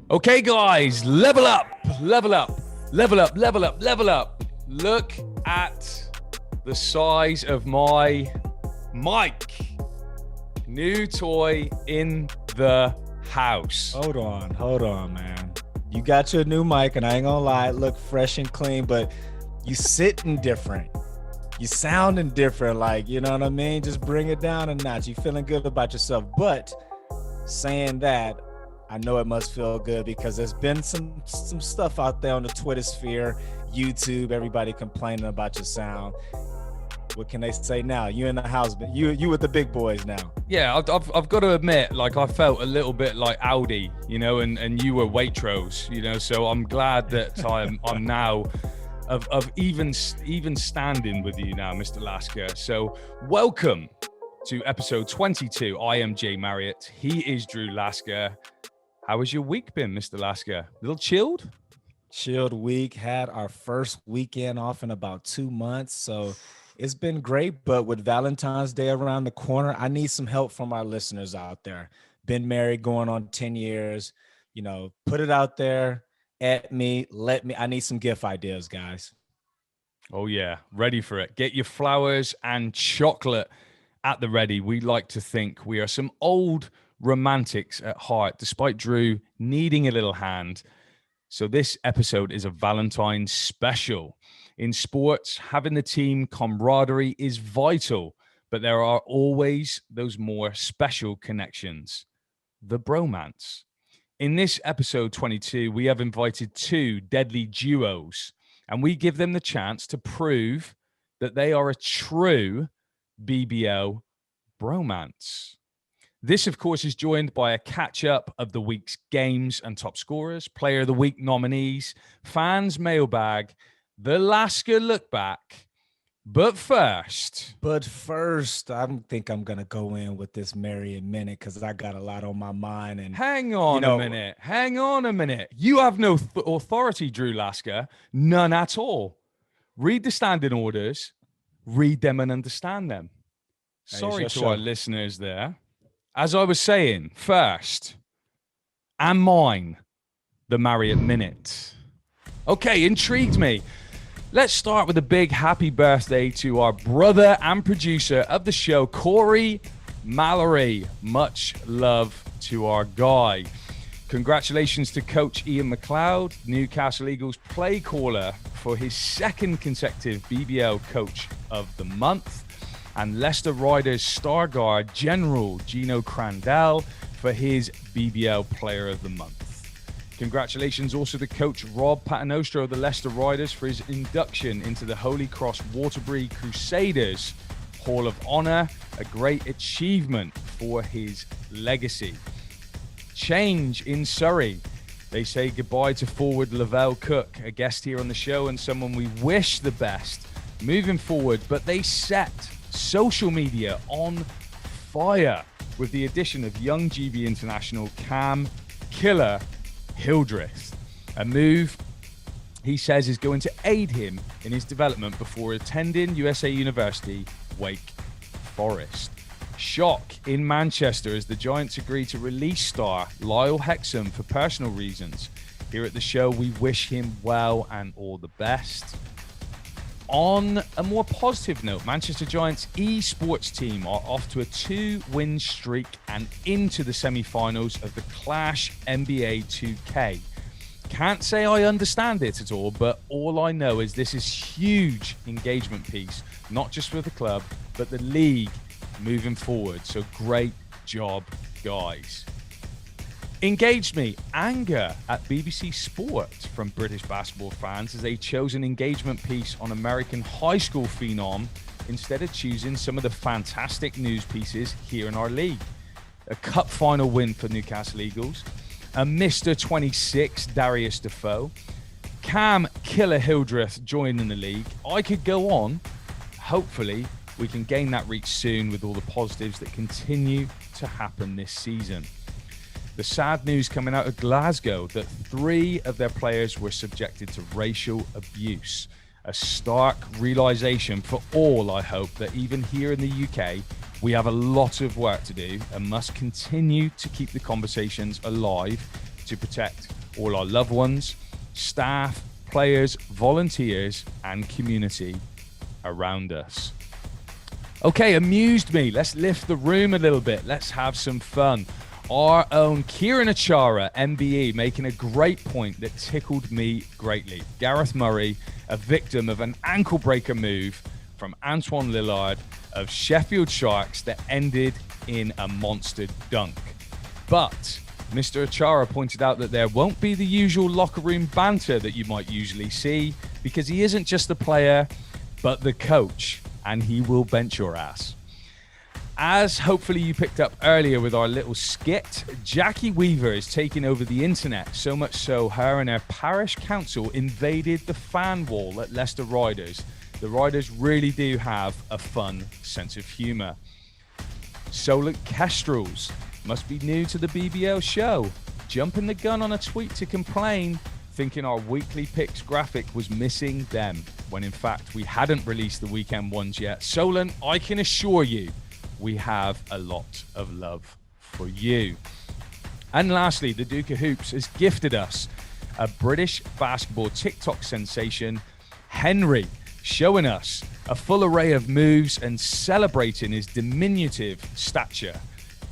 Okay, guys, level up, level up, level up, level up, level up. Look at the size of my mic. New toy in the house. Hold on, man. You got your new mic, and I ain't gonna lie, it look fresh and clean, but you sitting different. You sounding different, like, you know what I mean? Just bring it down a notch. You feeling good about yourself. But saying that, I know it must feel good because there's been some stuff out there on the Twitter sphere, YouTube, everybody complaining about your sound. What can they say now? You in the house, but you with the big boys now. Yeah, I've got to admit, like, I felt a little bit like Audi, you know, and you were Waitrose, you know. So I'm glad that I'm now of even standing with you now, Mr. Lasker. So welcome to episode 22. I am Jay Marriott. He is Drew Lasker. How has your week been, Mr. Lasker? A little chilled? Chilled week. Had our first weekend off in about 2 months. So it's been great. But with Valentine's Day around the corner, I need some help from our listeners out there. Been married going on 10 years. You know, put it out there at me. I need some gift ideas, guys. Oh, yeah. Ready for it. Get your flowers and chocolate at the ready. We like to think we are some old romantics at heart, despite Drew needing a little hand. So this episode is a Valentine special. In sports, having the team camaraderie is vital, but there are always those more special connections. The bromance. In this episode 22, we have invited two deadly duos, and we give them the chance to prove that they are a true BBL bromance. This, of course, is joined by a catch-up of the week's games and top scorers, player of the week nominees, fans mailbag, the Lasker look back. But first, I think I'm going to go in with this Merry minute because I got a lot on my mind. And hang on a minute. You have no authority, Drew Lasker. None at all. Read the standing orders, read them and understand them. Sorry to our listeners there. As I was saying, first, and mine, the Marriott Minute. Okay, intrigued me. Let's start with a big happy birthday to our brother and producer of the show, Corey Mallory. Much love to our guy. Congratulations to Coach Ian McLeod, Newcastle Eagles play caller, for his second consecutive BBL Coach of the Month. And Leicester Riders star guard General Gino Crandell for his BBL Player of the Month. Congratulations also to Coach Rob Paternostro of the Leicester Riders for his induction into the Holy Cross Waterbury Crusaders Hall of Honor, a great achievement for his legacy. Change in Surrey. They say goodbye to forward Lavelle Cook, a guest here on the show and someone we wish the best moving forward, but they set social media on fire with the addition of young GB international Cam Killer Hildreth, a move he says is going to aid him in his development before attending USA University Wake Forest. Shock in Manchester as the Giants agree to release star Lyle Hexham for personal reasons. Here at the show, we wish him well and all the best. On a more positive note, Manchester Giants esports team are off to a 2-win streak and into the semi-finals of the Clash NBA 2K. Can't say I understand it at all, but all I know is this is huge engagement piece, not just for the club, but the league moving forward. So great job, guys. Engaged me. Anger at BBC Sport from British basketball fans as they chose an engagement piece on American high school phenom instead of choosing some of the fantastic news pieces here in our league. A cup final win for Newcastle Eagles. A Mr. 26, Darius Defoe. Cam Killer Hildreth joining the league. I could go on. Hopefully, we can gain that reach soon with all the positives that continue to happen this season. The sad news coming out of Glasgow that 3 of their players were subjected to racial abuse. A stark realization for all, I hope, that even here in the UK, We have a lot of work to do and must continue to keep the conversations alive to protect all our loved ones, staff, players, volunteers, and community around us. Okay, amused me. Let's lift the room a little bit. Let's have some fun. Our own Kieran Achara, MBE, making a great point that tickled me greatly. Gareth Murray, a victim of an ankle breaker move from Antwon Lillard of Sheffield Sharks that ended in a monster dunk. But Mr. Achara pointed out that there won't be the usual locker room banter that you might usually see, because he isn't just the player, but the coach, and he will bench your ass. As hopefully you picked up earlier with our little skit, Jackie Weaver is taking over the internet, so much so her and her parish council invaded the fan wall at Leicester Riders. The Riders really do have a fun sense of humour. Solent Kestrels must be new to the BBL show, jumping the gun on a tweet to complain, thinking our weekly picks graphic was missing them, when in fact we hadn't released the weekend ones yet. Solent, I can assure you, we have a lot of love for you. And lastly, the Duke of Hoops has gifted us a British basketball TikTok sensation, Henry, showing us a full array of moves and celebrating his diminutive stature.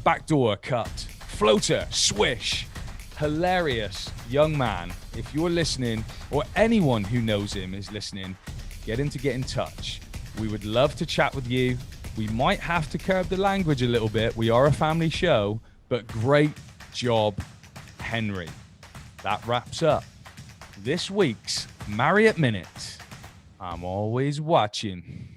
Backdoor cut, floater, swish. Hilarious young man. If you're listening, or anyone who knows him is listening, get him to get in touch. We would love to chat with you. We might have to curb the language a little bit. We are a family show, but great job, Henry. That wraps up this week's Marriott Minute. I'm always watching.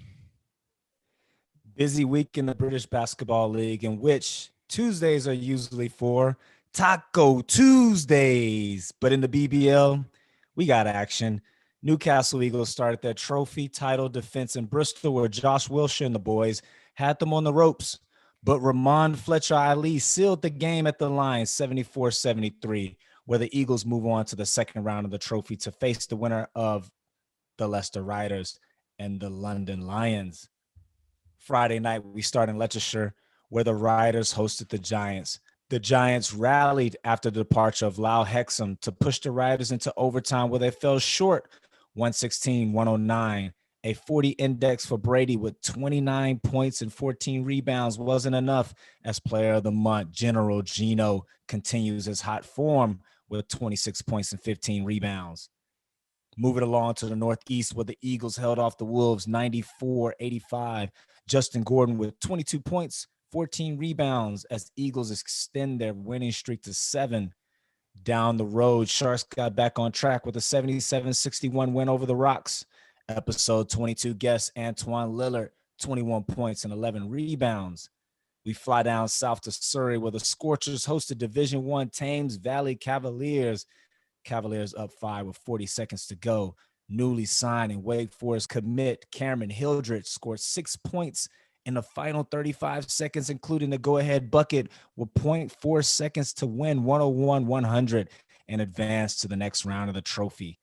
Busy week in the British Basketball League, in which Tuesdays are usually for Taco Tuesdays. But in the BBL, we got action. Newcastle Eagles started their trophy title defense in Bristol, where Josh Wilshere and the boys had them on the ropes. But Ramon Fletcher-Ali sealed the game at the line, 74-73, where the Eagles move on to the second round of the trophy to face the winner of the Leicester Riders and the London Lions. Friday night, we start in Leicestershire, where the Riders hosted the Giants. The Giants rallied after the departure of Lau Hexam to push the Riders into overtime, where they fell short 116-109. A 40 index for Brady with 29 points and 14 rebounds wasn't enough, as player of the month, General Gino, continues his hot form with 26 points and 15 rebounds. Moving along to the Northeast, where the Eagles held off the Wolves 94-85. Justin Gordon with 22 points, 14 rebounds, as Eagles extend their winning streak to 7. Down the road, Sharks got back on track with a 77-61 win over the Rocks. Episode 22 guest Antwon Lillard, 21 points and 11 rebounds. We fly down south to Surrey, where the Scorchers hosted Division I Thames Valley Cavaliers. Cavaliers up 5 with 40 seconds to go. Newly signed and Wake Forest commit Cameron Hildreth scored 6 points in the final 35 seconds, including the go-ahead bucket with 0.4 seconds to win 101-100 and advance to the next round of the trophy.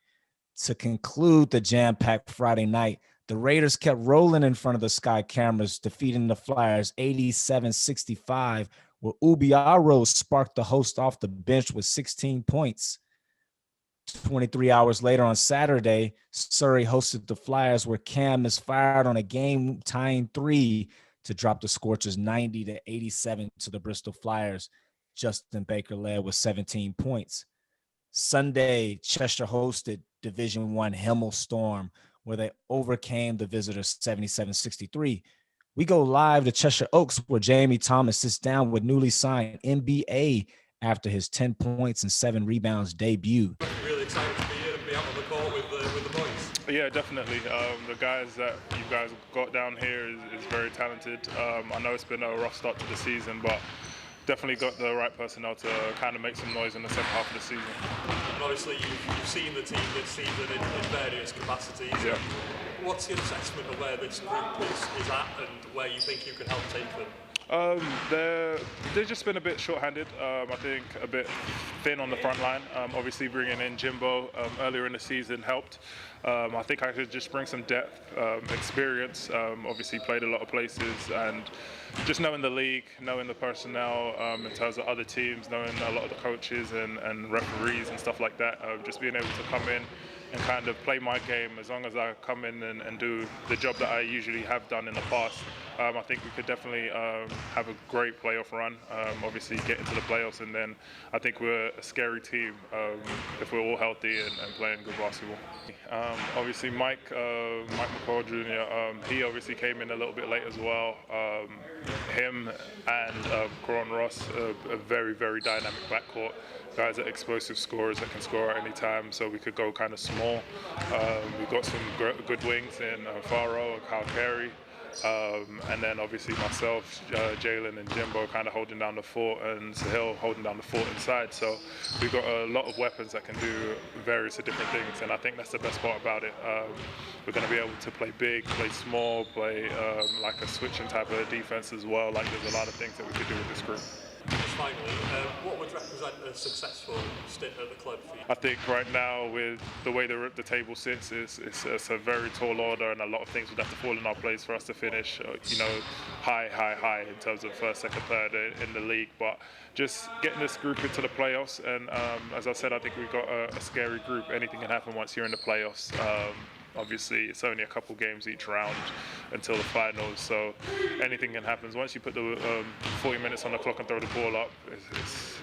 To conclude the jam-packed Friday night, the Raiders kept rolling in front of the Sky Cameras, defeating the Flyers 87-65, where Ubiaro sparked the host off the bench with 16 points. 23 hours later on Saturday, Surrey hosted the Flyers, where Cam misfired on a game-tying 3 to drop the Scorchers 90-87 to the Bristol Flyers. Justin Baker led with 17 points. Sunday, Cheshire hosted Division I Hemel Storm, where they overcame the visitors 77-63. We go live to Cheshire Oaks, where Jamie Thomas sits down with newly signed NBA after his 10 points and 7 rebounds debut. Really excited to be here and be out on the court with the boys. Yeah, definitely. The guys that you guys got down here is very talented. I know it's been a rough start to the season, but definitely got the right personnel to kind of make some noise in the second half of the season. And obviously you've seen the team this season in various capacities. Yeah. What's your assessment of where this group is at and where you think you can help take them? They've just been a bit short-handed. I think a bit thin on the front line. Obviously, bringing in Jimbo earlier in the season helped. I think I could just bring some depth, experience. Obviously, played a lot of places, and just knowing the league, knowing the personnel in terms of other teams, knowing a lot of the coaches and referees and stuff like that. Just being able to come in and kind of play my game as long as I come in and do the job that I usually have done in the past. I think we could definitely have a great playoff run, obviously get into the playoffs, and then I think we're a scary team if we're all healthy and playing good basketball. Obviously Mike McCall Jr., he obviously came in a little bit late as well. Him and Coron Ross, a very, very dynamic backcourt. Guys are explosive scorers that can score at any time, so we could go kind of small. We've got some good wings in Faro and Kyle Carey. And then obviously myself, Jalen and Jimbo kind of holding down the fort, and Sahil holding down the fort inside. So we've got a lot of weapons that can do various different things, and I think that's the best part about it. We're going to be able to play big, play small, play like a switching type of defense as well. Like there's a lot of things that we could do with this group. Finally, what would represent a successful stint at the club for you? I think right now, with the way the table sits, it's a very tall order, and a lot of things would have to fall in our place for us to finish, high in terms of first, second, third in the league. But just getting this group into the playoffs, and as I said, I think we've got a scary group. Anything can happen once you're in the playoffs. Obviously, it's only a couple games each round until the finals, so anything can happen. Once you put the 40 minutes on the clock and throw the ball up,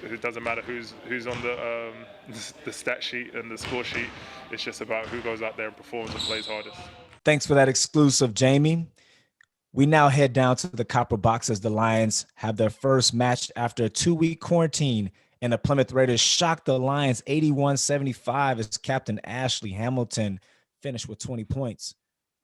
it doesn't matter who's on the stat sheet and the score sheet. It's just about who goes out there and performs and plays hardest. Thanks for that exclusive, Jamie. We now head down to the Copper Box as the Lions have their first match after a 2-week quarantine, and the Plymouth Raiders shocked the Lions 81-75 as Captain Ashley Hamilton finished with 20 points.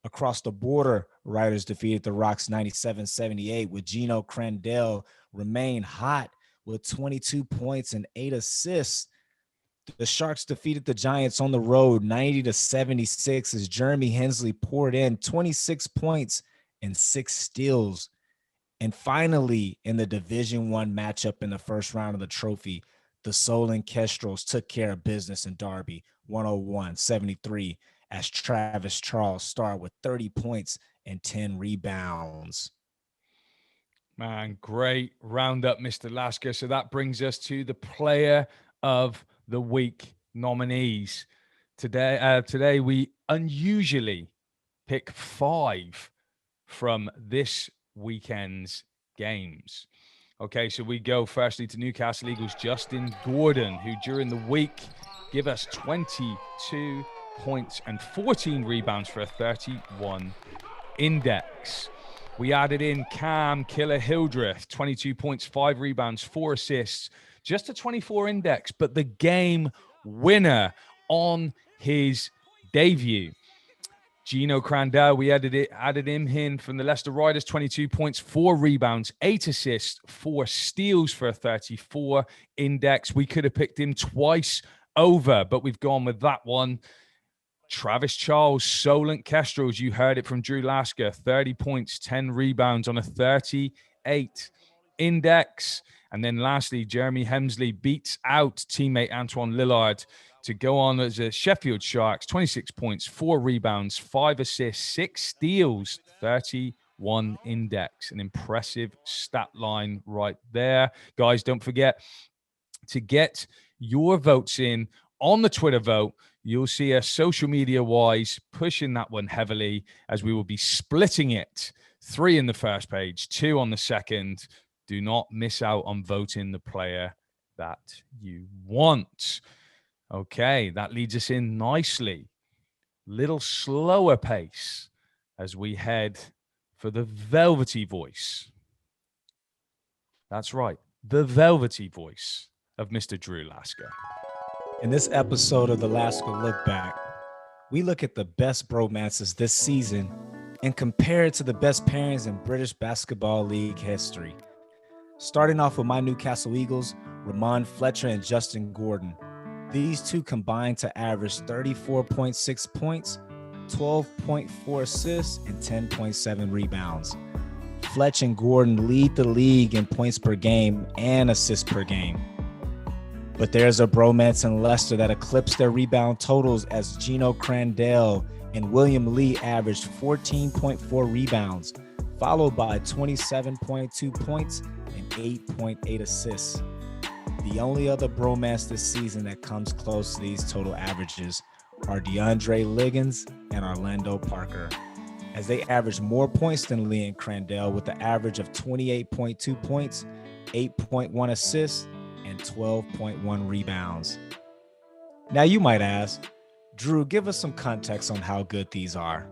Across the border, Riders defeated the Rocks 97-78 with Gino Crandell remain hot with 22 points and 8 assists. The Sharks defeated the Giants on the road 90-76 as Jeremy Hensley poured in 26 points and 6 steals. And finally, in the Division I matchup in the first round of the trophy, the Solon Kestrels took care of business in Derby 101-73. As Travis Charles starred with 30 points and 10 rebounds. Man, great roundup, Mr. Lasker. So that brings us to the Player of the Week nominees. Today we unusually pick 5 from this weekend's games. Okay, so we go firstly to Newcastle Eagles' Justin Gordon, who during the week give us 22 points and 14 rebounds for a 31 index. We added in Cam Killer Hildreth, 22 points, 5 rebounds, 4 assists, just a 24 index, but the game winner on his debut. Gino Crandell, we added him in from the Leicester Riders, 22 points, 4 rebounds, 8 assists, 4 steals for a 34 index. We could have picked him twice over, but we've gone with that one. Travis Charles, Solent Kestrels, you heard it from Drew Lasker, 30 points, 10 rebounds on a 38 index. And then lastly, Jeremy Hemsley beats out teammate Antwon Lillard to go on as a Sheffield Sharks, 26 points, 4 rebounds, 5 assists, 6 steals, 31 index. An impressive stat line right there. Guys, don't forget to get your votes in on the Twitter vote. You'll see us social media-wise pushing that one heavily as we will be splitting it. 3 in the first page, 2 on the second. Do not miss out on voting the player that you want. Okay, that leads us in nicely. Little slower pace as we head for the velvety voice. That's right, the velvety voice of Mr. Drew Lasker. In this episode of the Lasker Look Back, we look at the best bromances this season and compare it to the best pairings in British Basketball League history. Starting off with my Newcastle Eagles, Ramon Fletcher and Justin Gordon. These two combined to average 34.6 points, 12.4 assists, and 10.7 rebounds. Fletch and Gordon lead the league in points per game and assists per game. But there's a bromance in Leicester that eclipsed their rebound totals as Gino Crandell and William Lee averaged 14.4 rebounds, followed by 27.2 points and 8.8 assists. The only other bromance this season that comes close to these total averages are DeAndre Liggins and Orlando Parker, as they average more points than Lee and Crandell with an average of 28.2 points, 8.1 assists, and 12.1 rebounds. Now you might ask, Drew, give us some context on how good these are.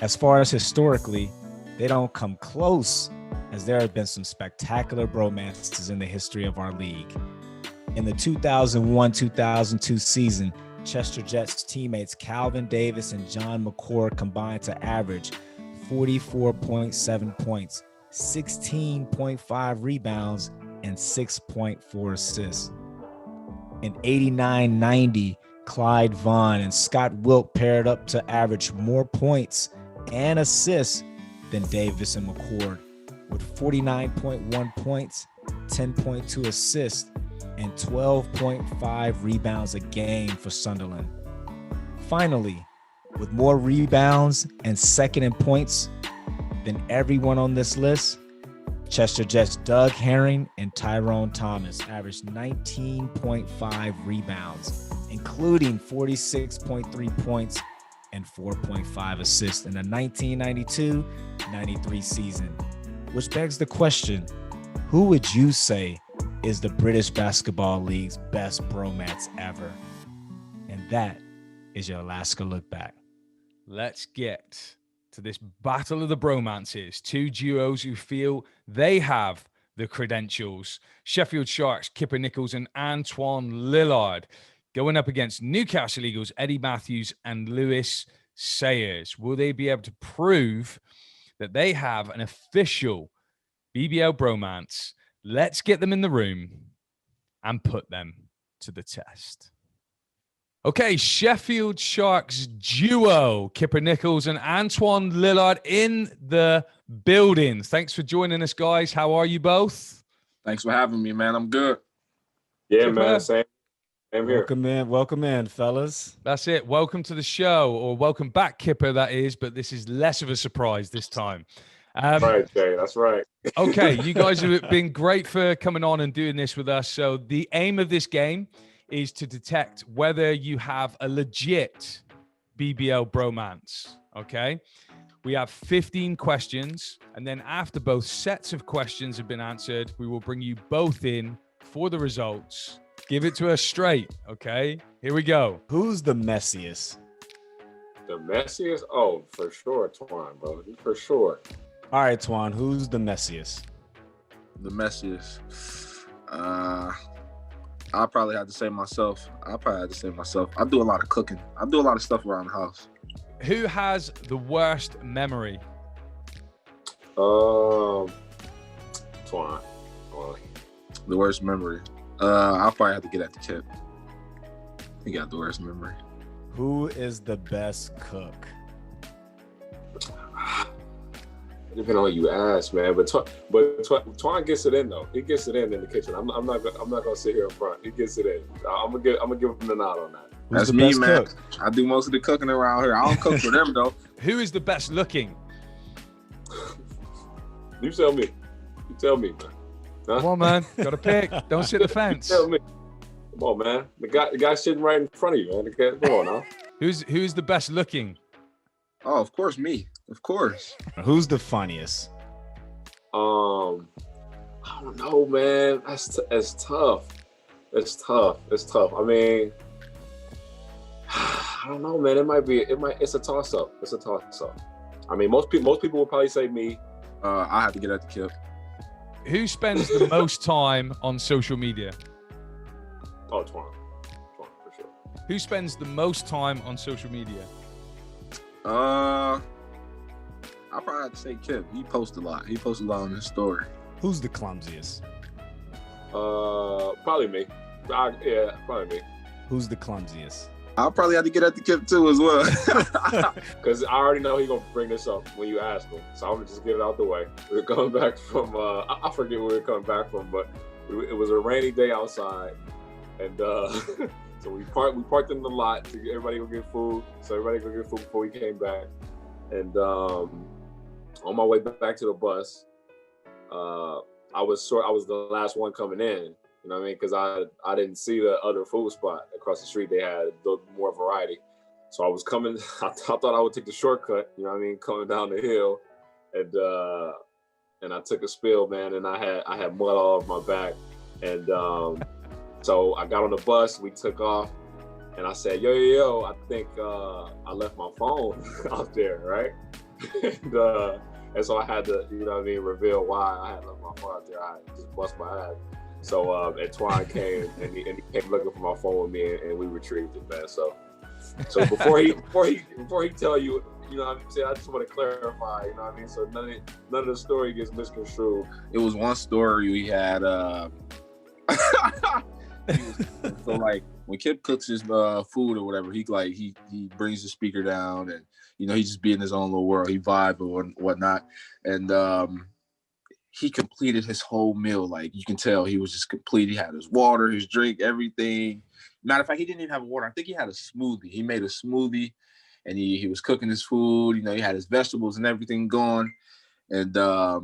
As far as historically, they don't come close, as there have been some spectacular bromances in the history of our league. In the 2001-2002 season, Chester Jets teammates Calvin Davis and John McCord combined to average 44.7 points, 16.5 rebounds, and 6.4 assists. In 89-90, Clyde Vaughn and Scott Wilt paired up to average more points and assists than Davis and McCord, with 49.1 points, 10.2 assists, and 12.5 rebounds a game for Sunderland. Finally, with more rebounds and second in points than everyone on this list, Chester Jets' Doug Herring and Tyrone Thomas averaged 19.5 rebounds, including 46.3 points and 4.5 assists in the 1992-93 season. Which begs the question, who would you say is the British Basketball League's best bromance ever? And that is your Alaska Look Back. Let's get to this battle of the bromances. Two duos who feel they have the credentials. Sheffield Sharks, Kipper Nichols and Antwon Lillard, going up against Newcastle Eagles, Eddie Matthews and Lewis Sayers. Will they be able to prove that they have an official BBL bromance? Let's get them in the room and put them to the test. Okay, Sheffield Sharks duo, Kipper Nichols and Antwon Lillard in the building. Thanks for joining us, guys. How are you both? Thanks for having me, man. I'm good. Yeah, Kipper. man. Same here. Welcome in, fellas. That's it. Welcome to the show, or welcome back, Kipper, that is, but this is less of a surprise this time. Right, Jay. That's right. Okay, you guys have been great for coming on and doing this with us. So the aim of this game is to detect whether you have a legit BBL bromance, okay? We have 15 questions, and then after both sets of questions have been answered, we will bring you both in for the results. Give it to us straight, okay? Here we go. Who's the messiest? The messiest? Oh, for sure, Twan, bro. For sure. All right, Twan, who's the messiest? The messiest. I'll probably have to say myself. I do a lot of cooking. I do a lot of stuff around the house. Who has the worst memory? Twan. The worst memory. I'll probably have to get at the Kip. He got the worst memory. Who is the best cook? Depending on what you ask, man. But Twan gets it in though. He gets it in the kitchen. I'm not gonna sit here in front. He gets it in. I'm gonna give him the nod on that. That's me, man. Cook? I do most of the cooking around here. I don't cook for them though. Who is the best looking? You tell me, man. Huh? Come on, man. Got to pick. Don't sit the fence. You tell me. Come on, man. The guy sitting right in front of you, man. Come on now. Who's the best looking? Oh, of course, me. Of course. Who's the funniest? I don't know, man. It's tough. It's tough. I mean, I don't know, man. It's a toss up. I mean, most people will probably say me. I have to get at the Kip. Who spends the most time on social media? Oh, Twan, for sure. Who spends the most time on social media? I'll probably have to say Kip. He posts a lot. On his story. Who's the clumsiest? Probably me. Yeah, probably me. Who's the clumsiest? I'll probably have to get at the Kip too as well. Because I already know he's gonna bring this up when you ask him, so I'm gonna just get it out the way. We're coming back from I forget where we were coming back from, but it was a rainy day outside, and so we parked in the lot to get everybody go get food. So everybody go get food before we came back, and on my way back to the bus, I was the last one coming in. You know what I mean? Because I didn't see the other food spot across the street. They had more variety. So I was coming, I thought I would take the shortcut, you know what I mean, coming down the hill. And I took a spill, man, and I had mud all over my back. And so I got on the bus, we took off, and I said, yo, I think I left my phone out there, right? And so I had to, you know what I mean, reveal why I had left my phone out there. I just bust my ass. So Antwon came and he came looking for my phone with me, and we retrieved it, man. So before he tell you, you know what I'm saying, I just want to clarify, you know what I mean. So none of the story gets misconstrued. It was one story we had. So like when Kip cooks his food or whatever, he brings the speaker down, and you know he just be in his own little world. He vibe or whatnot, and he completed his whole meal. Like you can tell, he was just complete. He had his water, his drink, everything. Matter of fact, he didn't even have water. I think he had a smoothie. He made a smoothie, and he was cooking his food. You know, he had his vegetables and everything going. And our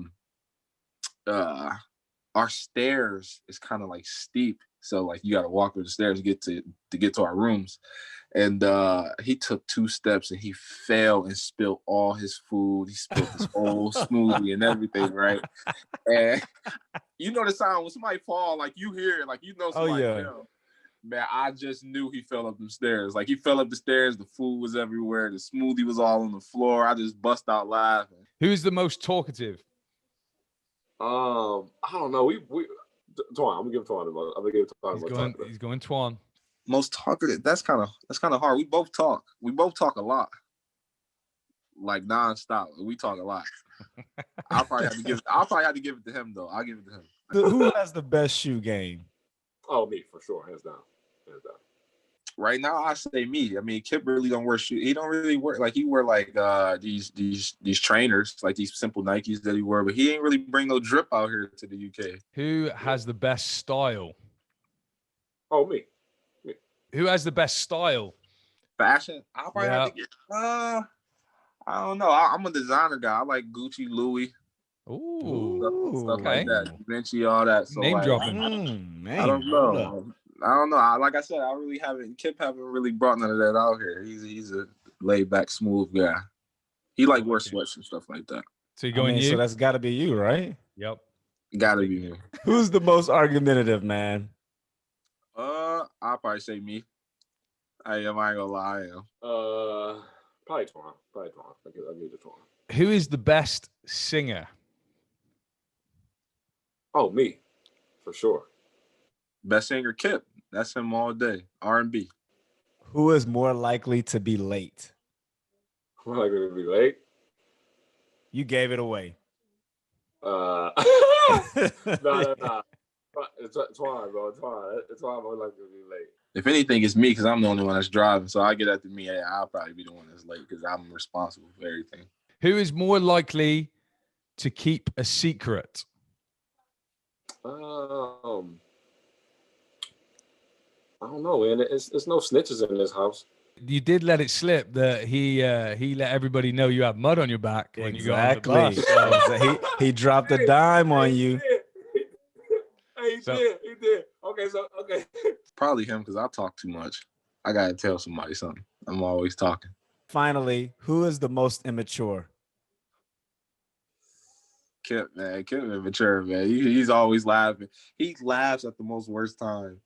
stairs is kind of like steep, so like you got to walk through the stairs to get to our rooms. And he took 2 steps and he fell and spilled all his food. He spilled his whole smoothie and everything, right? And you know the sound when somebody fall, like you hear it, like you know somebody fell. Man, I just knew he fell up the stairs. Like he fell up the stairs, the food was everywhere, the smoothie was all on the floor. I just bust out laughing. Who's the most talkative? I don't know. We Twan. I'm gonna give Twan. I'm gonna give Twan. He's going Twan. Most talkative. That's kind of hard. We both talk a lot, like nonstop. We talk a lot. I'll probably have to give it to him though. I'll give it to him. Who has the best shoe game? Oh, me for sure, hands down. Right now, I say me. I mean, Kip really don't wear shoes. He don't really wear like he wear like these trainers, like these simple Nikes that he wear, but he ain't really bring no drip out here to the UK. Who has the best style? Oh, me. Who has the best style? Fashion? I'll probably have to get. I don't know. I'm a designer guy. I like Gucci, Louis. Ooh, stuff okay. like that. Vinci, all that. So Name like, dropping. I don't know. I don't know. Like I said, I really haven't. Kip haven't really brought none of that out here. He's a laid back, smooth guy. He like wear sweats and stuff like that. So you going you? So that's got to be you, right? Yep. Gotta be me. Who's the most argumentative, man? I'll probably say me. I ain't gonna lie. I am. Probably Twan. I'll give it to Twan. Who is the best singer? Oh, me, for sure. Best singer, Kip. That's him all day. R&B. Who is more likely to be late? More likely to be late? You gave it away. No. It's Twan, bro. It's Twan more likely to be late. If anything, it's me because I'm the only one that's driving. So I get after me. I'll probably be the one that's late because I'm responsible for everything. Who is more likely to keep a secret? I don't know, man. It's no snitches in this house. You did let it slip that he let everybody know you have mud on your back when you got on the bus. So he dropped a dime on you. He did. Okay. Probably him because I talk too much. I gotta tell somebody something. I'm always talking. Finally, who is the most immature? Kip, man. Kip immature, man. He's always laughing. He laughs at the most worst time.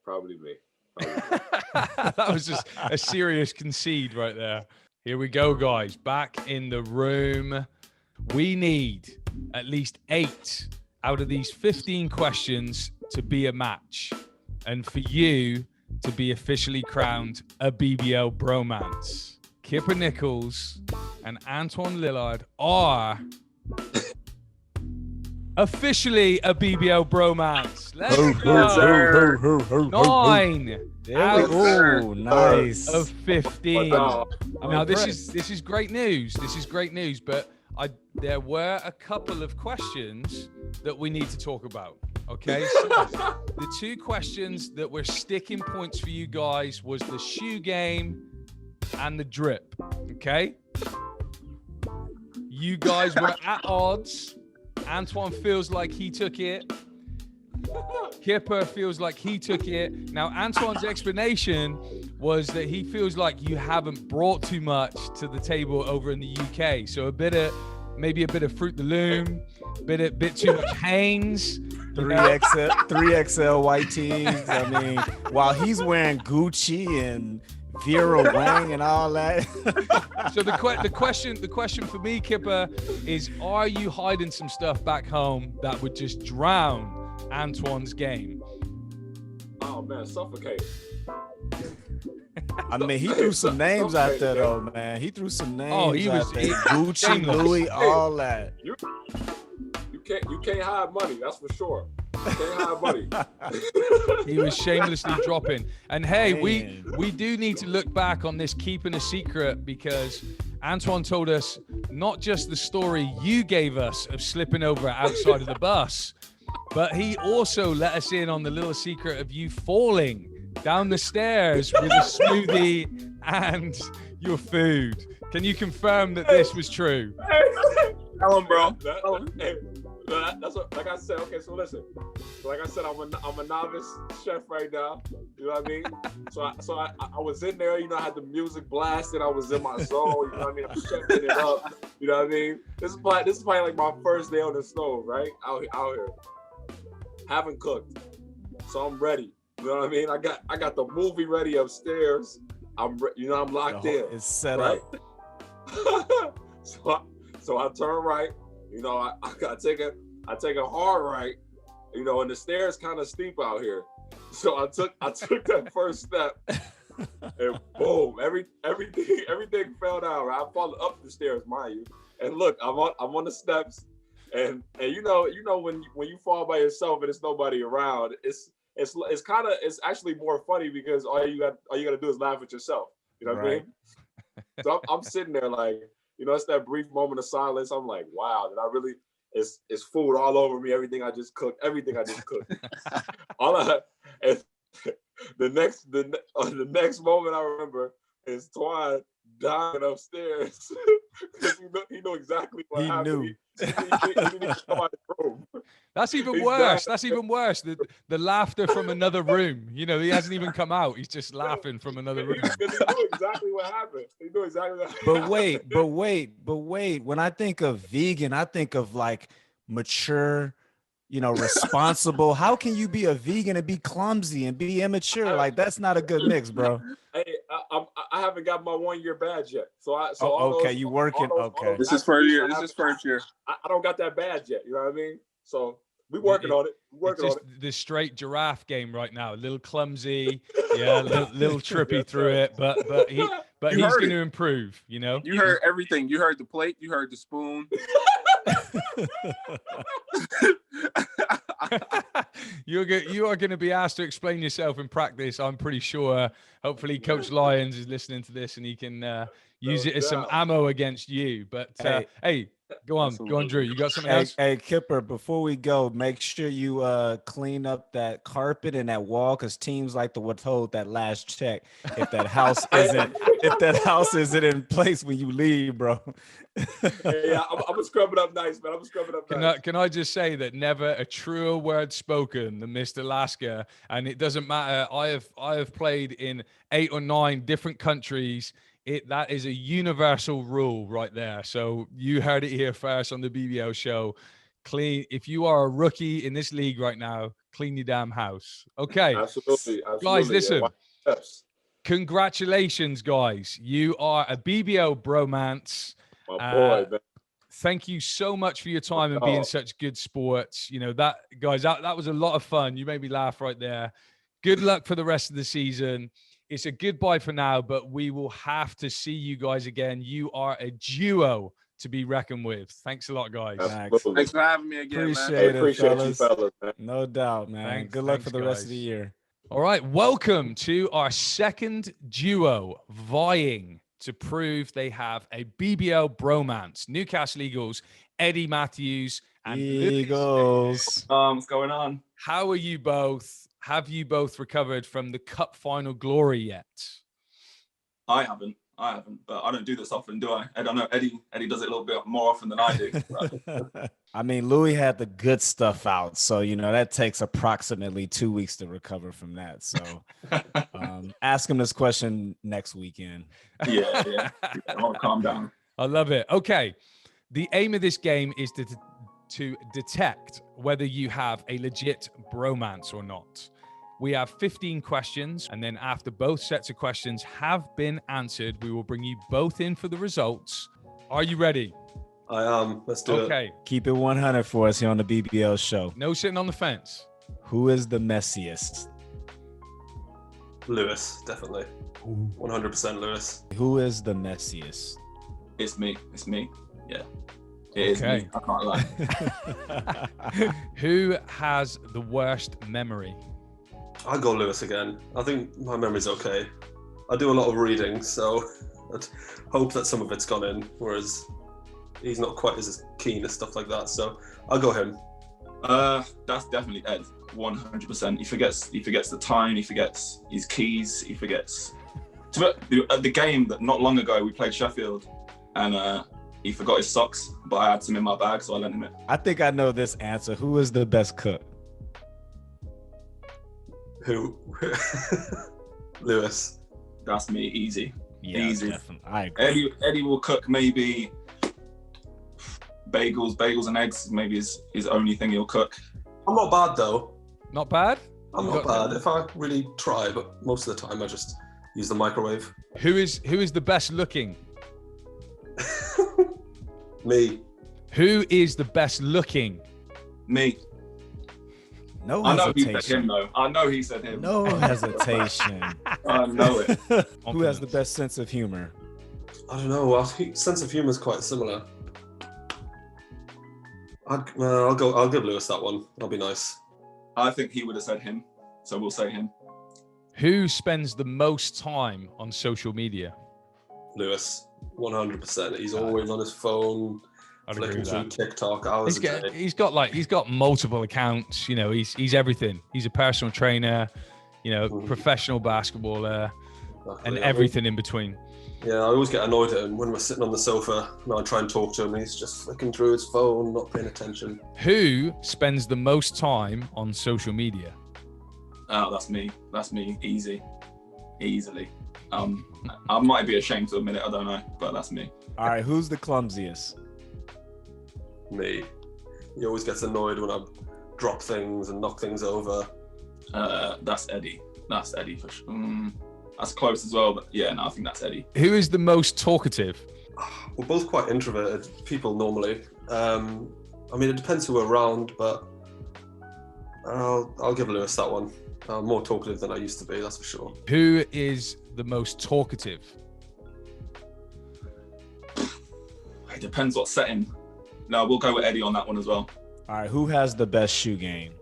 Probably me. That was just a serious concede right there. Here we go, guys. Back in the room. We need at least 8 out of these 15 questions to be a match. And for you to be officially crowned a BBL bromance. Kipper Nichols and Antwon Lillard are Officially a BBL bromance. Let's Ho, go. ho, ho, ho, ho, ho. 9 There we go. Nice. of 15. Wow. I'm Now this impressed. is great news. This is great news, but there were a couple of questions that we need to talk about. Okay, so the 2 questions that were sticking points for you guys was the shoe game and the drip. Okay, you guys were at odds. Antwon feels like he took it. Kipper feels like he took it. Now, Antwon's explanation was that he feels like you haven't brought too much to the table over in the UK. So maybe a bit of Fruit the Loom, bit too much Hanes. 3XL white tees. I mean, while he's wearing Gucci and Vera Wang and all that. So the question for me, Kipper, is: are you hiding some stuff back home that would just drown Antwon's game? Oh man, suffocate. I mean, he threw some names out there, though, man. He threw some names. Oh, he was out there. Gucci, shameless. Louis, all that. You can't hide money. That's for sure. You can't hide money. He was shamelessly dropping. And hey, Man. we do need to look back on this keeping a secret, because Antwon told us not just the story you gave us of slipping over outside of the bus, but he also let us in on the little secret of you falling down the stairs with a smoothie and your food. Can you confirm that this was true? Tell him, bro. That's what, like I said. Okay, so listen. So like I said, I'm a novice chef right now. You know what I mean? So I was in there. You know, I had the music blasted. I was in my zone. You know what I mean? I'm chefing it up. You know what I mean? This is probably like my first day on the stove, right? Out here. Haven't cooked, so I'm ready. You know what I mean? I got the movie ready upstairs. I'm locked in. It's set right? up. So I turn right. You know, I take a hard right. You know, and the stairs kind of steep out here. So I took that first step, and boom, everything fell down. Right? I followed up the stairs, mind you. And look, I'm on the steps, and you know when you fall by yourself and there's nobody around, it's actually more funny, because all you gotta do is laugh at yourself. You know what I mean? So I'm sitting there like, you know, it's that brief moment of silence. I'm like, wow, did I really? It's food all over me. Everything I just cooked. And the next moment I remember is Twan dying upstairs, because he knew exactly what happened. He didn't even come out of the room. That's even worse. That's even worse. The laughter from another room. You know, he hasn't even come out. He's just laughing from another room. Because he knew exactly what happened. But wait. When I think of vegan, I think of like mature, you know, responsible. How can you be a vegan and be clumsy and be immature? Like, that's not a good mix, bro. Hey, I haven't got my 1 year badge yet. You working? Okay. This is first year. I don't got that badge yet. You know what I mean? So we working on it. It's just the straight giraffe game right now. A little clumsy, yeah, little trippy through it, but he's going to improve. You know, you heard everything. You heard the plate. You heard the spoon. You are going to be asked to explain yourself in practice, I'm pretty sure. Hopefully Coach Lyons is listening to this and he can use it as some ammo against you. But hey, go on, Drew. You got something else? Hey, Kipper, before we go, make sure you clean up that carpet and that wall, because teams like to withhold that last check if that house isn't in place when you leave, bro. Yeah, I'm gonna scrub it up nice, man. Can I just say that never a truer word spoken than Mr. Alaska, and it doesn't matter. I have played in 8 or 9 different countries. That is a universal rule right there. So you heard it here first on the BBL show. Clean. If you are a rookie in this league right now, clean your damn house. Okay. Absolutely. Guys, listen. Congratulations, guys. You are a BBL bromance. My boy, man. Thank you so much for your time and being such good sports. You know, that was a lot of fun. You made me laugh right there. Good luck for the rest of the season. It's a goodbye for now, but we will have to see you guys again. You are a duo to be reckoned with. Thanks a lot, guys. Absolutely. Thanks for having me again, man. Appreciate it, Appreciate you, fellas. fellas, man. No doubt, man. Thanks- Good luck thanks, for the rest of the guys. year. All right, welcome to our second duo vying to prove they have a BBL bromance. Newcastle Eagles, Eddie Matthews and Lewis. Eagles. What's going on? How are you both? Have you both recovered from the cup final glory yet? I haven't, but I don't do this often, do I? I don't know. Eddie does it a little bit more often than I do. But I mean, Louis had the good stuff out, so that takes approximately 2 weeks to recover from that. So ask him this question next weekend. yeah. I want to calm down. I love it. Okay. The aim of this game is to detect whether you have a legit bromance or not. We have 15 questions, and then after both sets of questions have been answered, we will bring you both in for the results. Are you ready? I am. Let's do it. Okay. Keep it 100 for us here on the BBL show. No sitting on the fence. Who is the messiest? Lewis, definitely. 100% Lewis. Who is the messiest? It's me. Yeah. It is Okay. me. I can't lie. Who has the worst memory? I'll go Lewis again. I think my memory's okay. I do a lot of reading, so I'd hope that some of it's gone in, whereas he's not quite as keen as stuff like that. So I'll go him. That's definitely Ed. 100%. He forgets the time. He forgets his keys. He forgets. The game that not long ago we played Sheffield, and he forgot his socks, but I had some in my bag, so I lent him it. I think I know this answer. Who is the best cook? Who? Lewis. That's me. Easy. Yeah, Easy. definitely. I agree. Eddie will cook maybe bagels and eggs. Maybe his only thing he'll cook. I'm not bad though. Not bad. I'm not bad if I really try, but most of the time I just use the microwave. Who is the best looking? Me. Who is the best looking? Me. No I know he said hesitation. him though. I know he said him. No hesitation. I know it. Who has the best sense of humor? I don't know. I think sense of humor is quite similar. I'll give Lewis that one. That'll be nice. I think he would have said him, so we'll say him. Who spends the most time on social media? Lewis, 100%. He's always on his phone, I'd agree flicking with through that. TikTok hours a day. He's got multiple accounts. He's everything. He's a personal trainer, professional basketballer, and everything in between. Yeah, I always get annoyed at him when we're sitting on the sofa and I try and talk to him and he's just flicking through his phone, not paying attention. Who spends the most time on social media? Oh, that's me. Easily. I might be ashamed to admit it. I don't know, but that's me. All right, who's the clumsiest? Me. He always gets annoyed when I drop things and knock things over. That's Eddie. That's Eddie for sure. That's close as well, but yeah, no, I think that's Eddie. Who is the most talkative? We're both quite introverted people normally. I mean, it depends who we're around, but I'll give Lewis that one. I'm more talkative than I used to be, that's for sure. Who is the most talkative? It depends what setting. No, we'll go with Eddie on that one as well. All right, who has the best shoe game?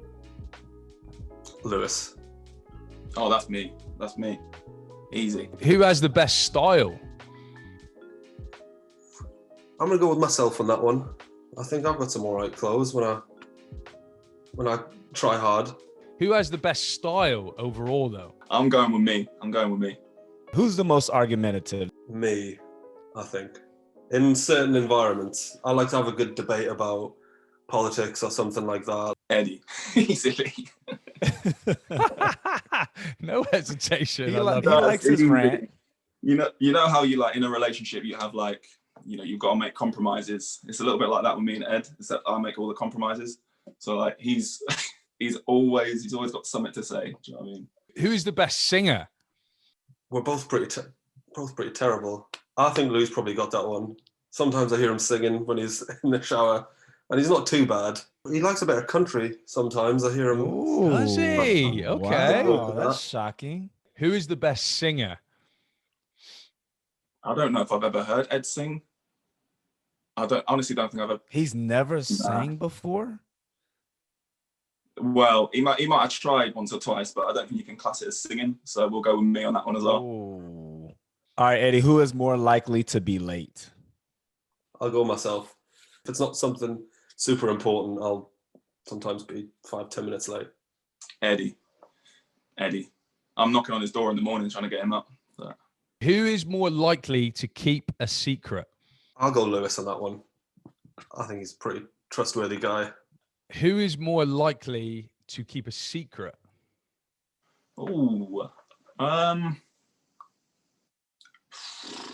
Lewis. Oh, that's me. Easy. Who has the best style? I'm gonna go with myself on that one. I think I've got some alright clothes when I try hard. Who has the best style overall, though? I'm going with me. Who's the most argumentative? Me, I think. In certain environments, I like to have a good debate about politics or something like that. Eddie. Easily. No hesitation. He I love likes his rant. You know how you like in a relationship you have like, you've got to make compromises. It's a little bit like that with me and Ed, except I make all the compromises. So like he's always got something to say. Do you know what I mean? Who is the best singer? We're both pretty terrible. I think Lou's probably got that one. Sometimes I hear him singing when he's in the shower, and he's not too bad. He likes a bit of country sometimes. I hear him. Ooh. Does he? Okay. Wow, that's shocking. Who is the best singer? I don't know if I've ever heard Ed sing. honestly don't think I've ever. He's never sang before? Well, he might have tried once or twice, but I don't think you can class it as singing. So we'll go with me on that one as well. Ooh. All right, Eddie, who is more likely to be late? I'll go myself. If it's not something super important, I'll sometimes be 5-10 minutes late. Eddie. I'm knocking on his door in the morning trying to get him up. So. Who is more likely to keep a secret? I'll go Lewis on that one. I think he's a pretty trustworthy guy. Who is more likely to keep a secret? Ooh.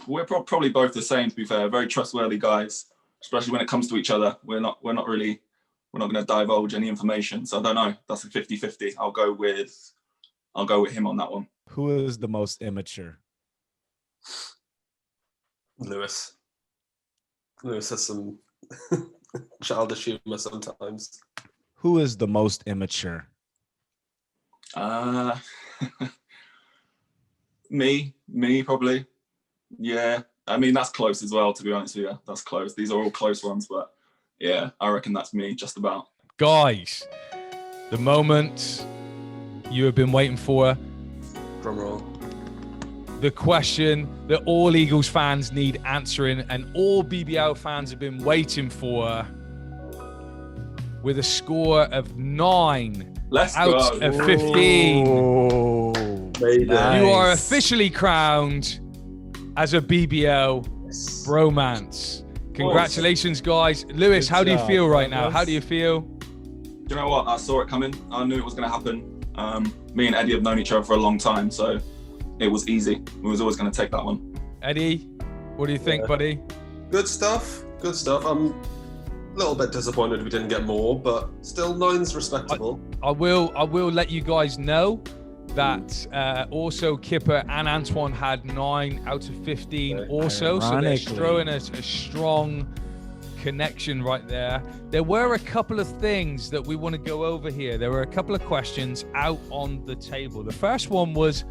We're probably both the same, to be fair. Very trustworthy guys, especially when it comes to each other. We're not going to divulge any information. So I don't know. That's a 50-50. I'll go with him on that one. Who is the most immature? Lewis has some childish humor sometimes. Who is the most immature? Me probably. Yeah. I mean, that's close as well, to be honest with you. That's close. These are all close ones, but yeah, I reckon that's me, just about. Guys, the moment you have been waiting for. Drum roll. The question that all Eagles fans need answering and all BBL fans have been waiting for, with a score of 9 out of 15. Oh, nice. You are officially crowned as a BBL bromance. Congratulations, guys. Lewis, how do you feel right now? How do you feel? Do you know what? I saw it coming. I knew it was going to happen. Me and Eddie have known each other for a long time, so it was easy. We was always going to take that one. Eddie, what do you think, buddy? Good stuff. I'm a little bit disappointed we didn't get more, but still 9's respectable. I will let you guys know that also Kipper and Antwon had 9 out of 15 also. So they're throwing a strong connection right there. There were a couple of things that we want to go over here. There were a couple of questions out on the table. The first one was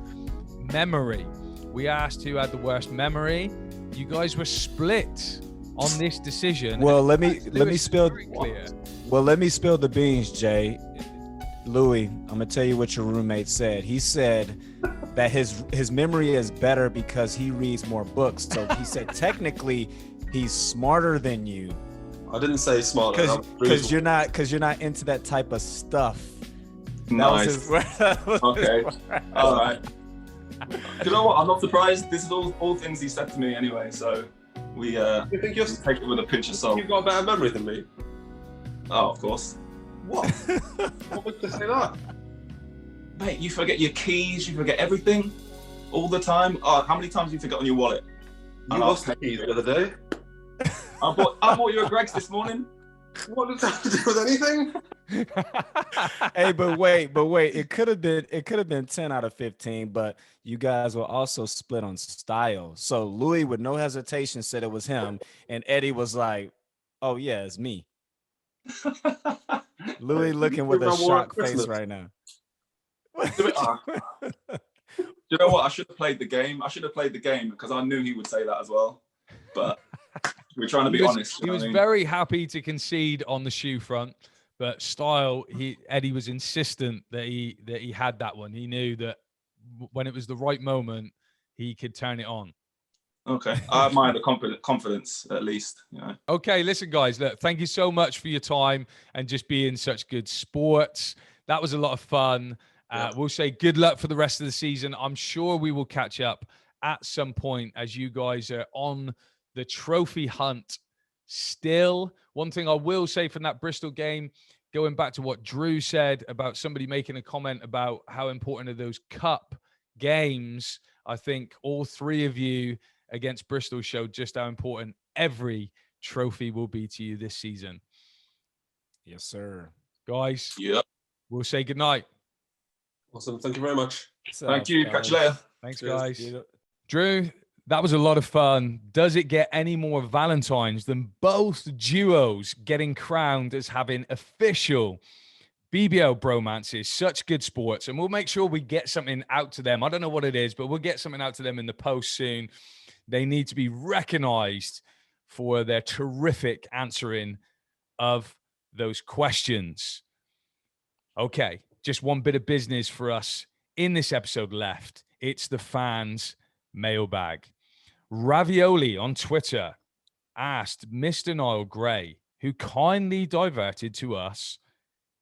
memory. We asked who had the worst memory. You guys were split on this decision. Well, let me spill the beans, Jay. Louis, I'm gonna tell you what your roommate said. He said that his memory is better because he reads more books. So he said technically he's smarter than you. I didn't say smarter because you're not into that type of stuff. Nice. Okay. All right. You know what? I'm not surprised. This is all things he said to me anyway. So we you think you're take it with a pinch of salt. You've got a better memory than me. Oh, of course. What? What would you say that? Mate, you forget your keys, you forget everything all the time. Oh, how many times do you forget on your wallet? You lost the keys the other day. I bought you a Greg's this morning. What does that have to do with anything? Hey, but wait. It could have been 10 out of 15, but you guys were also split on style. So Louis, with no hesitation, said it was him, and Eddie was like, "Oh yeah, it's me." Louis looking with a shocked face right now. You know what? I should have played the game. Because I knew he would say that as well. But we're trying to be honest. He was very happy to concede on the shoe front, but style, Eddie was insistent that he had that one. He knew that when it was the right moment, he could turn it on. Okay, I admire the confidence at least. You know. Okay, listen, guys. Look, thank you so much for your time and just being such good sports. That was a lot of fun. We'll say good luck for the rest of the season. I'm sure we will catch up at some point as you guys are on the trophy hunt. Still, one thing I will say from that Bristol game, going back to what Drew said about somebody making a comment about how important are those cup games. I think all three of you against Bristol showed just how important every trophy will be to you this season. Yes, sir. Guys, yeah, we'll say goodnight. Awesome. Thank you very much. Thank you. Catch you later. Thanks, guys. Drew, that was a lot of fun. Does it get any more Valentines than both duos getting crowned as having official BBL bromances? Such good sports. And we'll make sure we get something out to them. I don't know what it is, but we'll get something out to them in the post soon. They need to be recognized for their terrific answering of those questions. Okay, just one bit of business for us in this episode left. It's the fans' mailbag. Ravioli on Twitter asked Mr. Niall Gray, who kindly diverted to us,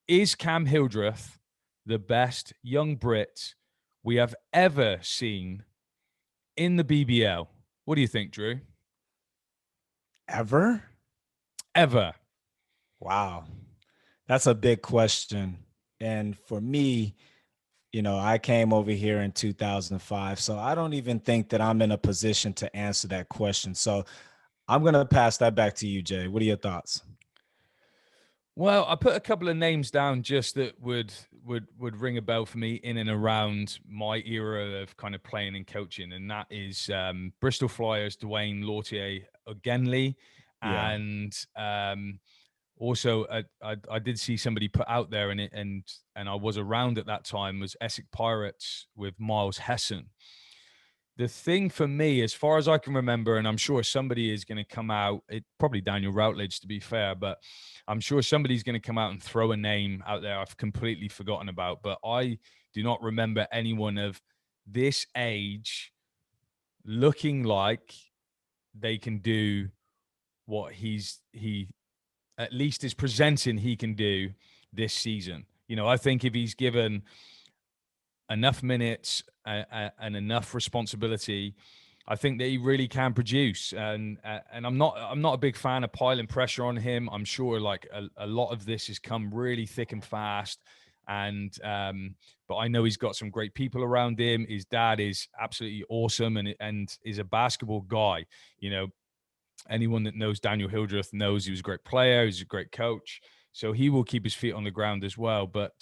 is Cam Hildreth the best young Brit we have ever seen in the BBL? What do you think, Drew? Ever? Wow. That's a big question. And for me, I came over here in 2005, so I don't even think that I'm in a position to answer that question. So I'm going to pass that back to you, Jay. What are your thoughts? Well, I put a couple of names down just that would ring a bell for me in and around my era of kind of playing and coaching, and that is Bristol Flyers Dwayne Lautier-Ogenley, and also I did see somebody put out there, and I was around at that time, was Essex Pirates with Miles Hessen. The thing for me, as far as I can remember, and I'm sure somebody is going to come out, probably Daniel Routledge to be fair, but I'm sure somebody's going to come out and throw a name out there I've completely forgotten about. But I do not remember anyone of this age looking like they can do what he at least is presenting he can do this season. I think if he's given enough minutes and enough responsibility, I think that he really can produce. And I'm not a big fan of piling pressure on him. I'm sure like a lot of this has come really thick and fast. And but I know he's got some great people around him. His dad is absolutely awesome and is a basketball guy. Anyone that knows Daniel Hildreth knows he was a great player. He's a great coach. So he will keep his feet on the ground as well. But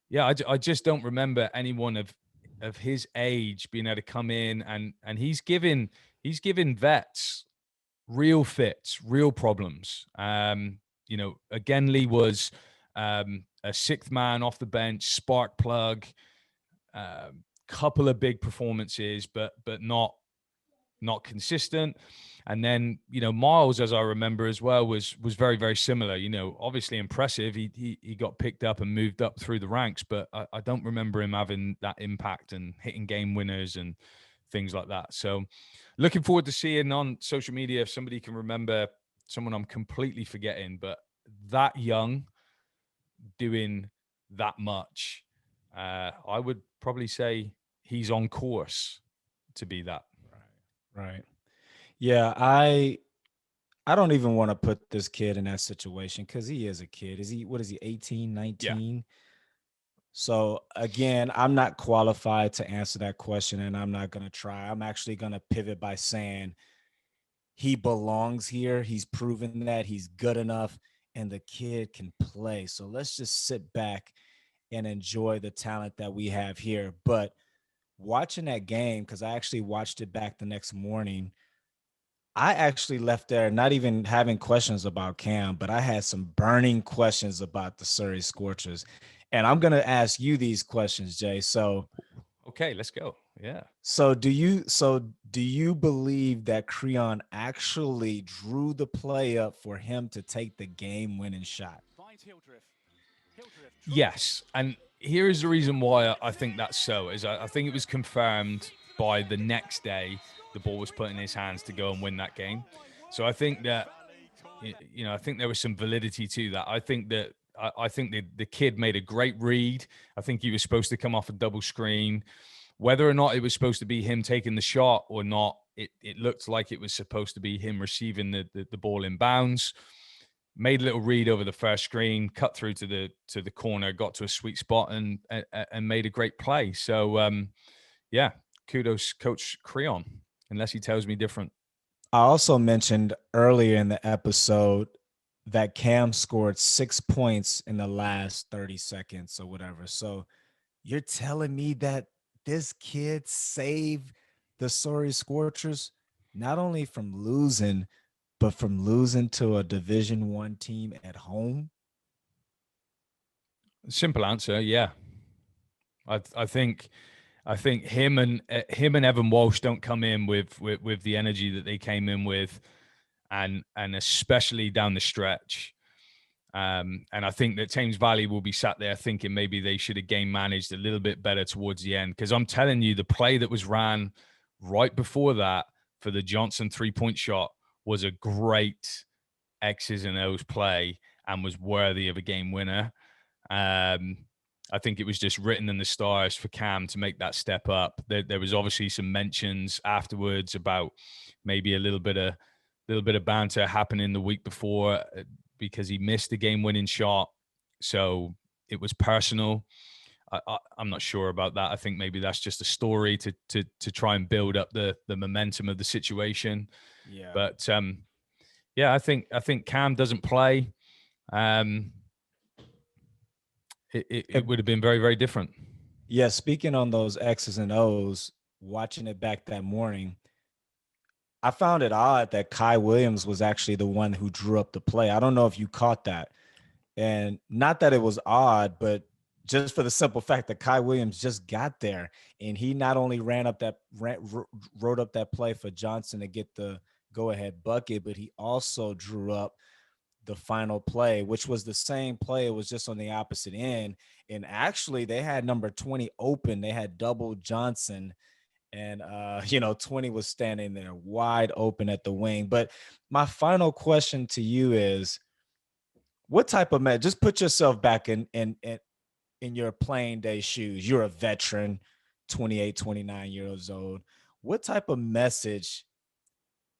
yeah, I just don't remember anyone of his age being able to come in and he's given vets real fits, real problems. Again, Lee was a sixth man off the bench, spark plug, couple of big performances, but not consistent. And then, Miles, as I remember as well, was very, very similar. Obviously impressive. He got picked up and moved up through the ranks, but I don't remember him having that impact and hitting game winners and things like that. So looking forward to seeing on social media if somebody can remember someone I'm completely forgetting, but that young doing that much, I would probably say he's on course to be that. Right. Yeah, I don't even want to put this kid in that situation because he is a kid. What is he, 18, 19? Yeah. So again, I'm not qualified to answer that question, and I'm not going to try. I'm actually going to pivot by saying he belongs here. He's proven that he's good enough, and the kid can play. So let's just sit back and enjoy the talent that we have here. But watching that game, because I actually watched it back the next morning, I actually left there not even having questions about Cam, but I had some burning questions about the Surrey Scorchers. And I'm going to ask you these questions, Jay. So, okay, let's go. Yeah. So do you believe that Creon actually drew the play up for him to take the game-winning shot? Yes. And here is the reason why I think that's so, is I think it was confirmed by the next day the ball was put in his hands to go and win that game. So I think that, I think there was some validity to that. I think that the kid made a great read. I think he was supposed to come off a double screen. Whether or not it was supposed to be him taking the shot or not, it looked like it was supposed to be him receiving the ball in bounds. Made a little read over the first screen, cut through to the corner, got to a sweet spot and made a great play. So, yeah, kudos, Coach Creon, unless he tells me different. I also mentioned earlier in the episode that Cam scored 6 points in the last 30 seconds or whatever. So you're telling me that this kid saved the Surrey Scorchers not only from losing, but from losing to a Division I team at home? Simple answer, yeah. I think him and Evan Walsh don't come in with the energy that they came in with. and especially down the stretch. And I think that Thames Valley will be sat there thinking maybe they should have game managed a little bit better towards the end. Because I'm telling you, the play that was ran right before that for the Johnson 3-point shot was a great X's and O's play and was worthy of a game winner. I think it was just written in the stars for Cam to make that step up. There was obviously some mentions afterwards about maybe a little bit of banter happening the week before, because he missed the game-winning shot. So it was personal. I'm not sure about that. I think maybe that's just a story to try and build up the momentum of the situation. Yeah. But I think Cam doesn't play. It would have been very, very different. Yeah. Speaking on those X's and O's, watching it back that morning, I found it odd that Kai Williams was actually the one who drew up the play. I don't know if you caught that. And not that it was odd, but just for the simple fact that Kai Williams just got there and he not only wrote up that play for Johnson to get the go-ahead bucket, but he also drew up the final play, which was the same play. It was just on the opposite end. And actually they had number 20 open. They had double Johnson. And, 20 was standing there wide open at the wing. But my final question to you is, what type of man, just put yourself back in your playing day shoes. You're a veteran, 28, 29 years old. What type of message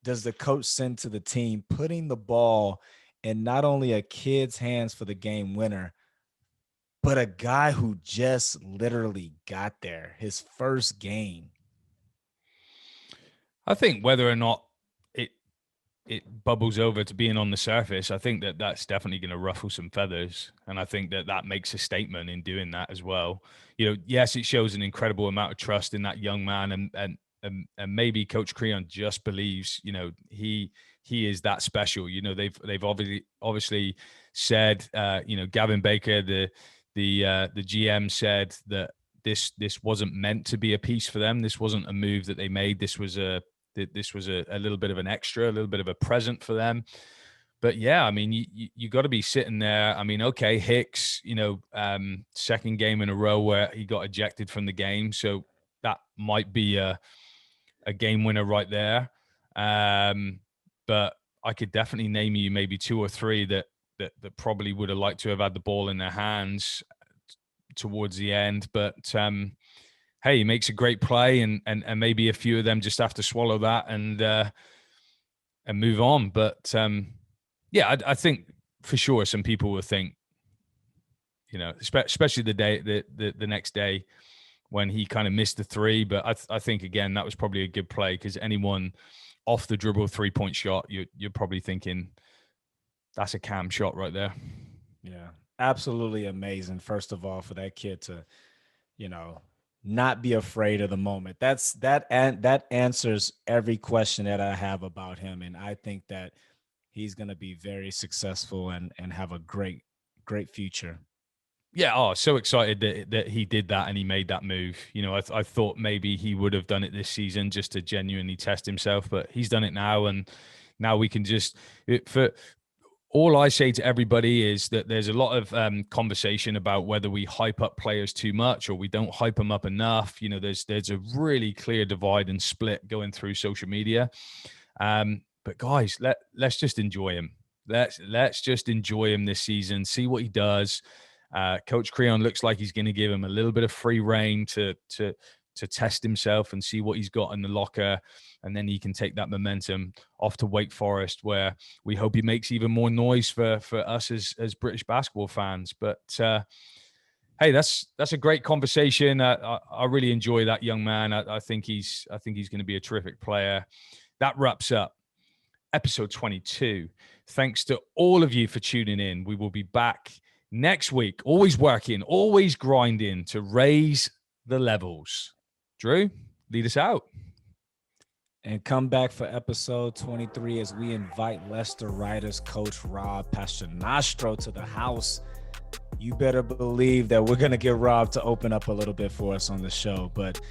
does the coach send to the team, putting the ball in not only a kid's hands for the game winner, but a guy who just literally got there, his first game? I think whether or not it bubbles over to being on the surface, I think that's definitely going to ruffle some feathers. And I think that makes a statement in doing that as well. Yes, it shows an incredible amount of trust in that young man. And maybe Coach Creon just believes, he is that special. They've obviously said, Gavin Baker, the GM, said that this wasn't meant to be a piece for them. This wasn't a move that they made. This was a little bit of an extra, a little bit of a present for them. But yeah, I mean, you got to be sitting there. I mean, okay, Hicks, second game in a row where he got ejected from the game. So that might be a game winner right there. But I could definitely name you maybe two or three that probably would have liked to have had the ball in their hands towards the end. But hey, he makes a great play, and maybe a few of them just have to swallow that and move on. But I think for sure some people will think, especially the next day when he kind of missed the three. But I think again that was probably a good play, because anyone off the dribble 3-point shot, you're probably thinking that's a Cam shot right there. Yeah, absolutely amazing. First of all, for that kid to, not be afraid of the moment. That answers every question that I have about him. And I think that he's going to be very successful and have a great future. Yeah. So excited that he did that and he made that move. I thought maybe he would have done it this season just to genuinely test himself, but he's done it now. And now we can all I say to everybody is that there's a lot of conversation about whether we hype up players too much or we don't hype them up enough. There's a really clear divide and split going through social media. But guys, let's just enjoy him. Let's just enjoy him this season. See what he does. Coach Creon looks like he's going to give him a little bit of free reign to test himself and see what he's got in the locker. And then he can take that momentum off to Wake Forest, where we hope he makes even more noise for us as British basketball fans. But hey, that's a great conversation. I really enjoy that young man. I think he's going to be a terrific player. That wraps up episode 22. Thanks to all of you for tuning in. We will be back next week, always working, always grinding to raise the levels. Drew, lead us out. And come back for episode 23 as we invite Leicester Riders coach Rob Pasternastro to the house. You better believe that we're going to get Rob to open up a little bit for us on the show. But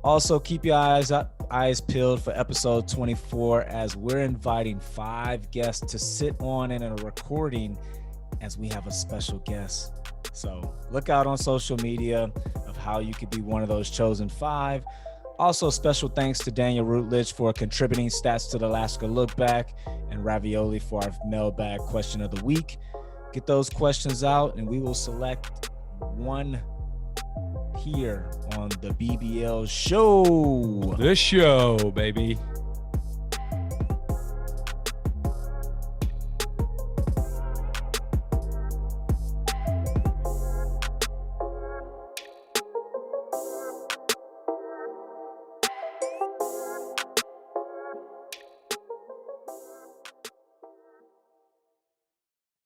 also keep your eyes out eyes peeled for episode 24 as we're inviting 5 guests to sit on in a recording as we have a special guest. So look out on social media of how you could be one of those chosen 5. Also, special thanks to Daniel Routledge for contributing stats to the Alaska Look Back and Ravioli for our mailbag question of the week. Get those questions out and we will select one here on the BBL show. The show, baby.